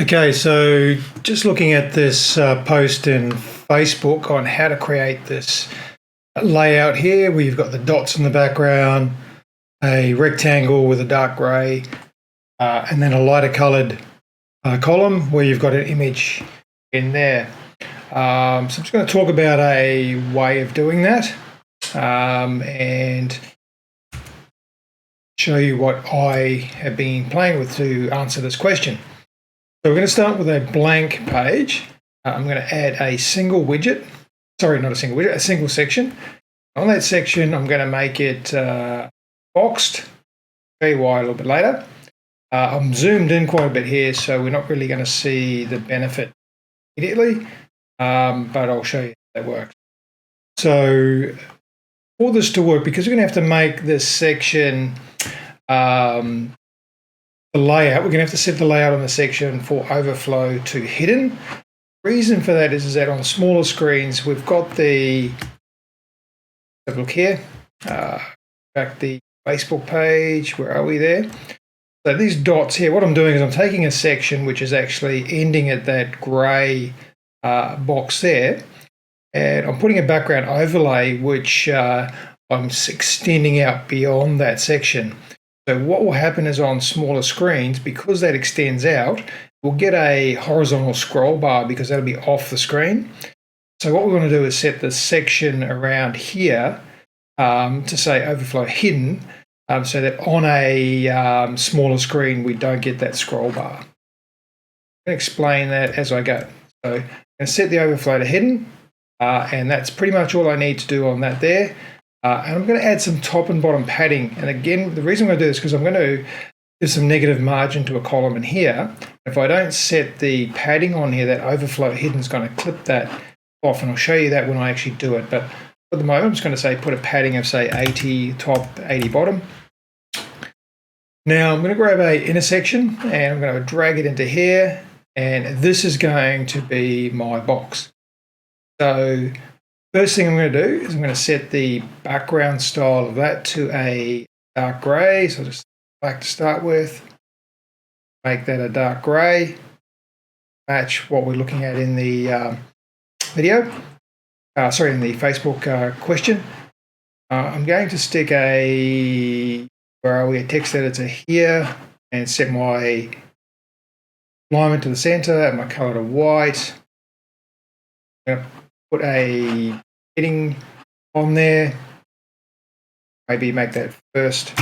Okay, so just looking at this post in Facebook on how to create this layout here, where you've got the dots in the background, a rectangle with a dark grey, and then a lighter coloured column where you've got an image in there. So I'm just going to talk about a way of doing that and show you what I have been playing with to answer this question. So we're going to start with a blank page. I'm going to add a single widget. Sorry, not a single widget, a single section. On that section, I'm going to make it boxed. I'll show you why a little bit later. I'm zoomed in quite a bit here, so we're not really going to see the benefit immediately, but I'll show you how that works. So for this to work, because we're going to have to make this section the layout, we're going to have to set the layout on the section for overflow to hidden. The reason for that is that on smaller screens, we've got the, have a look here, back the Facebook page, where are we there? So these dots here, what I'm doing is I'm taking a section which is actually ending at that grey box there, and I'm putting a background overlay which I'm extending out beyond that section. So what will happen is on smaller screens, because that extends out, we'll get a horizontal scroll bar because that'll be off the screen. So what we want to do is set the section around here to say overflow hidden, so that on a smaller screen we don't get that scroll bar. I'm going to explain that as I go. So I'm going to set the overflow to hidden, and that's pretty much all I need to do on that there. And I'm going to add some top and bottom padding. And again, the reason I'm going to do this is because I'm going to give some negative margin to a column in here. If I don't set the padding on here, that overflow hidden is going to clip that off, and I'll show you that when I actually do it. But at the moment, I'm just going to say put a padding of say 80 top, 80 bottom. Now I'm going to grab a intersection and I'm going to drag it into here, and this is going to be my box. So first thing I'm going to do is I'm going to set the background style of that to a dark grey. So just black to start with. Make that a dark grey. Match what we're looking at in the video. In the Facebook question. I'm going to stick a, where are we, a text editor here, and set my alignment to the center and my color to white. I'm going to put a heading on there. Maybe make that first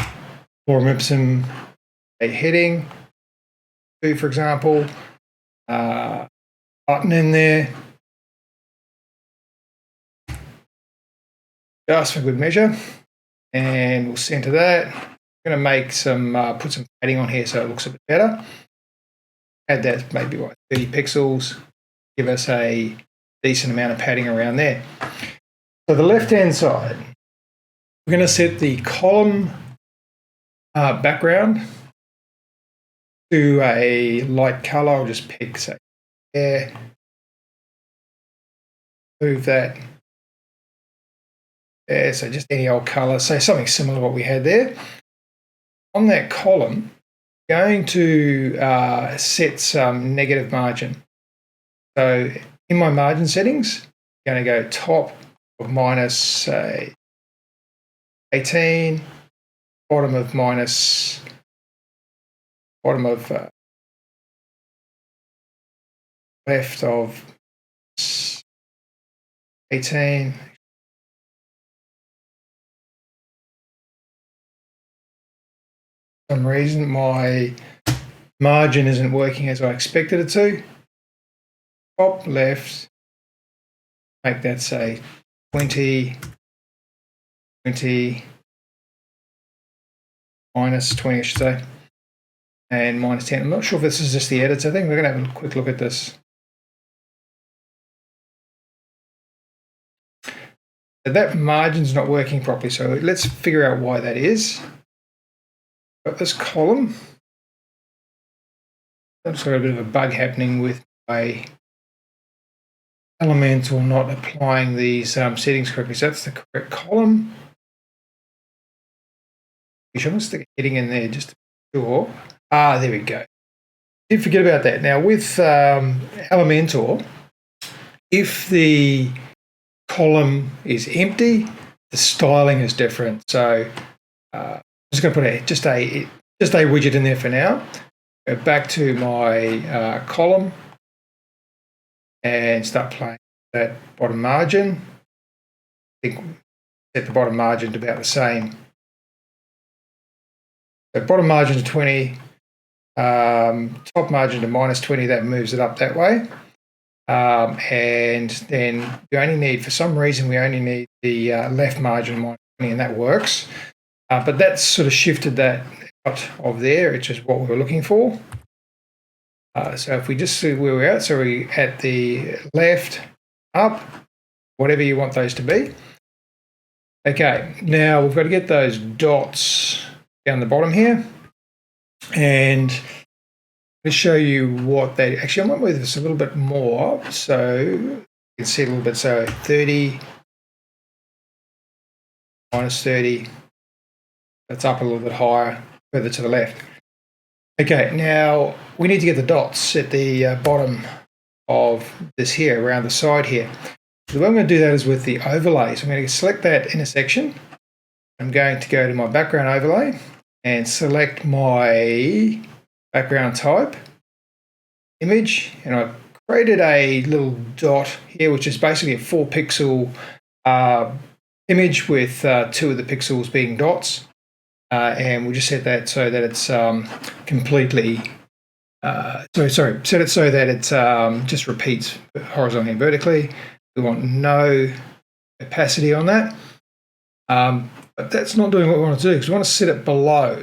lorem ipsum a heading. For example, button in there. Just for good measure. And we'll center that. I'm going to make some, put some padding on here so it looks a bit better. Add that maybe like 30 pixels. Give us a decent amount of padding around there. So the left-hand side, we're going to set the column background to a light color. I'll just pick, say, there. Move that there. So just any old color. Say something similar to what we had there. On that column, I'm going to set some negative margin. So in my margin settings, I'm going to go top of minus, say, 18, bottom of minus, left of 18. For some reason, my margin isn't working as I expected it to. Top left, make that say 20, 20, minus 20, I should say, and minus 10. I'm not sure if this is just the editor. I think we're going to have a quick look at this. So that margin's not working properly, so let's figure out why that is. Got this column. I've got a bit of a bug happening with my Elementor not applying these settings correctly. So that's the correct column. I'm going to stick a heading in there just to be sure. There we go. Did forget about that. Now with Elementor, if the column is empty, the styling is different. So I'm just going to put just a widget in there for now. Go back to my column and start playing that bottom margin. I think set the bottom margin to about the same. So bottom margin to 20, top margin to -20. That moves it up that way. And then we only need, for some reason, we only need the left margin -20, and that works. But that's sort of shifted that out of there, which is what we were looking for. So if we just see where we're at, so we're at the left, up, whatever you want those to be. Okay, now we've got to get those dots down the bottom here. And to show you what they actually, I might move this a little bit more so you can see a little bit. So 30 -30, that's up a little bit higher, further to the left. Okay, now we need to get the dots at the bottom of this here, around the side here. So the way I'm going to do that is with the overlay. So I'm going to select that intersection. I'm going to go to my background overlay and select my background type, image, and I've created a little dot here, which is basically a 4-pixel image with 2 of the pixels being dots. And we'll just set that so that it's completely, set it so that it just repeats horizontally and vertically. We want no opacity on that. But that's not doing what we want to do, because we want to set it below.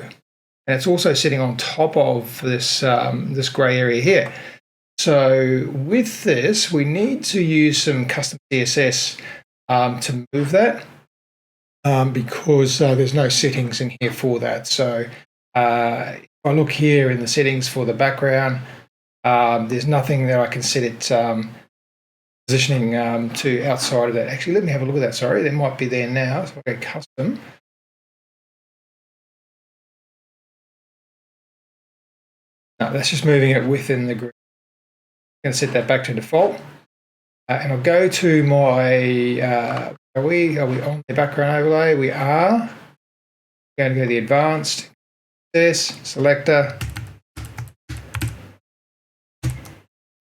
And it's also sitting on top of this, this gray area here. So with this, we need to use some custom CSS to move that. Because there's no settings in here for that. So if I look here in the settings for the background, there's nothing that I can set it positioning to outside of that. Actually, let me have a look at that. Sorry, that might be there now. So I go custom. No, that's just moving it within the grid. I'm going to set that back to default. And I'll go to my, are we on the background overlay? We are. Going to go to the advanced, this, selector.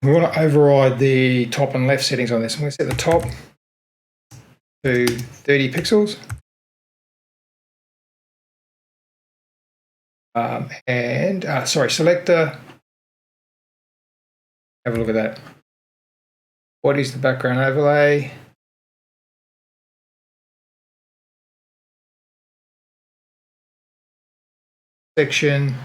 We want to override the top and left settings on this. I'm going to set the top to 30 pixels. Selector. Have a look at that. What is the background overlay? Section.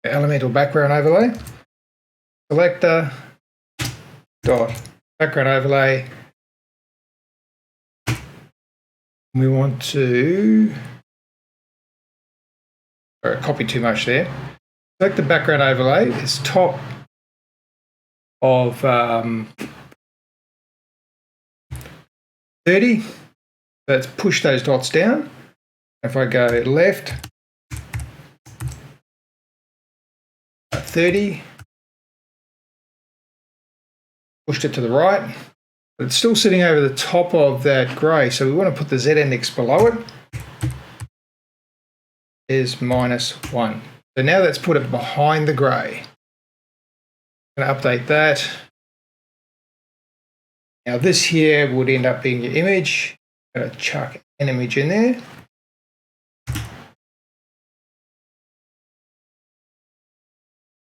Elemental background overlay. Selector. Dot. Background overlay. We want to copy too much there. Select the background overlay. It's top of 30. Let's push those dots down. If I go left, 30, pushed it to the right, but it's still sitting over the top of that grey. So we want to put the Z index below it. Is -1. So now that's put it behind the grey. I'm going to update that. Now this here would end up being your image. I'm going to chuck an image in there.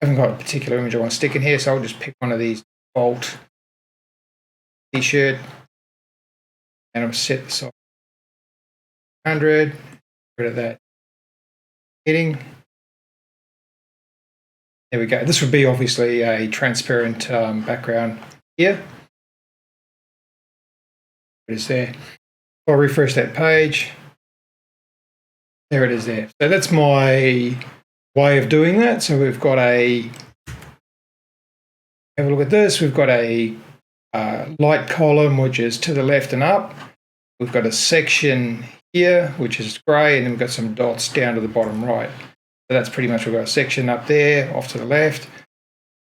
I haven't got a particular image I want to stick in here, so I'll just pick one of these default t-shirt, and I'll set the size 100. Get rid of that heading. There we go. This would be obviously a transparent background here. It is there. I'll refresh that page. There it is there. So that's my way of doing that. So we've got a, have a look at this. We've got a light column, which is to the left and up. We've got a section here, which is grey, and then we've got some dots down to the bottom right. So that's pretty much, we've got a section up there, off to the left,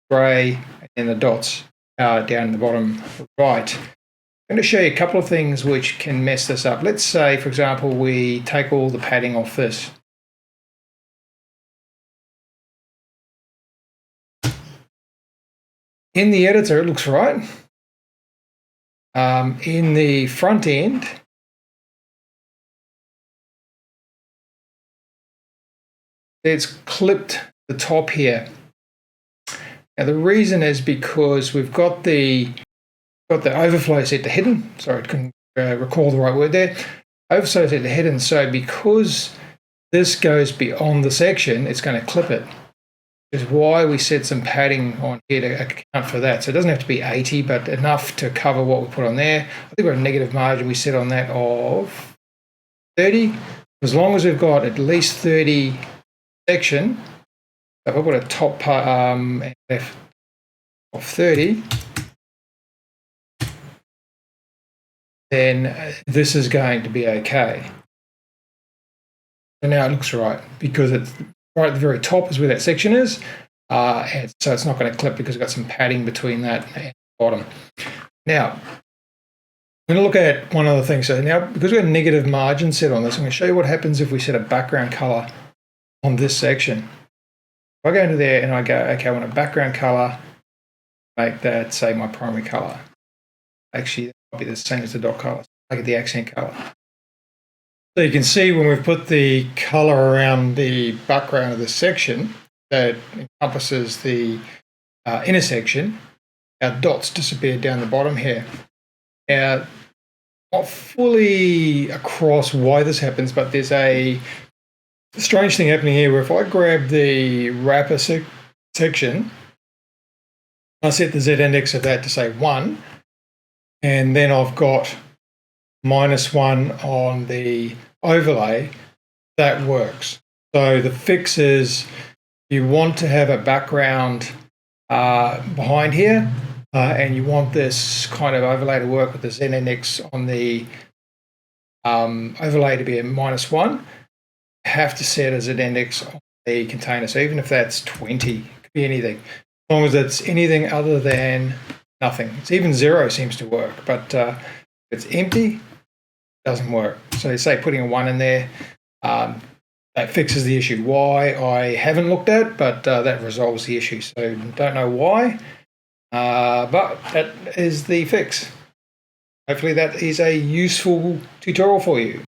grey, and then the dots down in the bottom right. I'm going to show you a couple of things which can mess this up. Let's say, for example, we take all the padding off this. In the editor, it looks right. In the front end, it's clipped the top here. Now the reason is because we've got the overflow set to hidden. Sorry, I couldn't recall the right word there. Overflow set to hidden. So because this goes beyond the section, it's going to clip it. Which is why we set some padding on here to account for that. So it doesn't have to be 80, but enough to cover what we put on there. I think we've got a negative margin we set on that of 30. As long as we've got at least 30 section, if I put a top part left of 30, then this is going to be okay. So now it looks right because it's right at the very top is where that section is, and so it's not going to clip because it's got some padding between that and the bottom. Now, I'm going to look at one other thing. So now, because we've got a negative margin set on this, I'm going to show you what happens if we set a background color on this section. If I go into there and I go, okay, I want a background color, make that, say, my primary color. Actually, that might be the same as the dot color. Make it the accent color. So you can see when we've put the color around the background of the section that encompasses the intersection, our dots disappear down the bottom here. Now, not fully across why this happens, but there's a strange thing happening here where if I grab the wrapper section, I set the z-index of that to say 1, and then I've got -1 on the overlay, that works. So the fix is you want to have a background behind here, and you want this kind of overlay to work with the z-index on the overlay to be a -1. You have to set a z-index on the container. So even if that's 20, it could be anything. As long as it's anything other than nothing. It's even 0 seems to work, but if it's empty, doesn't work. So say putting a 1 in there, that fixes the issue. Why, I haven't looked at, but that resolves the issue. So don't know why, but that is the fix. Hopefully that is a useful tutorial for you.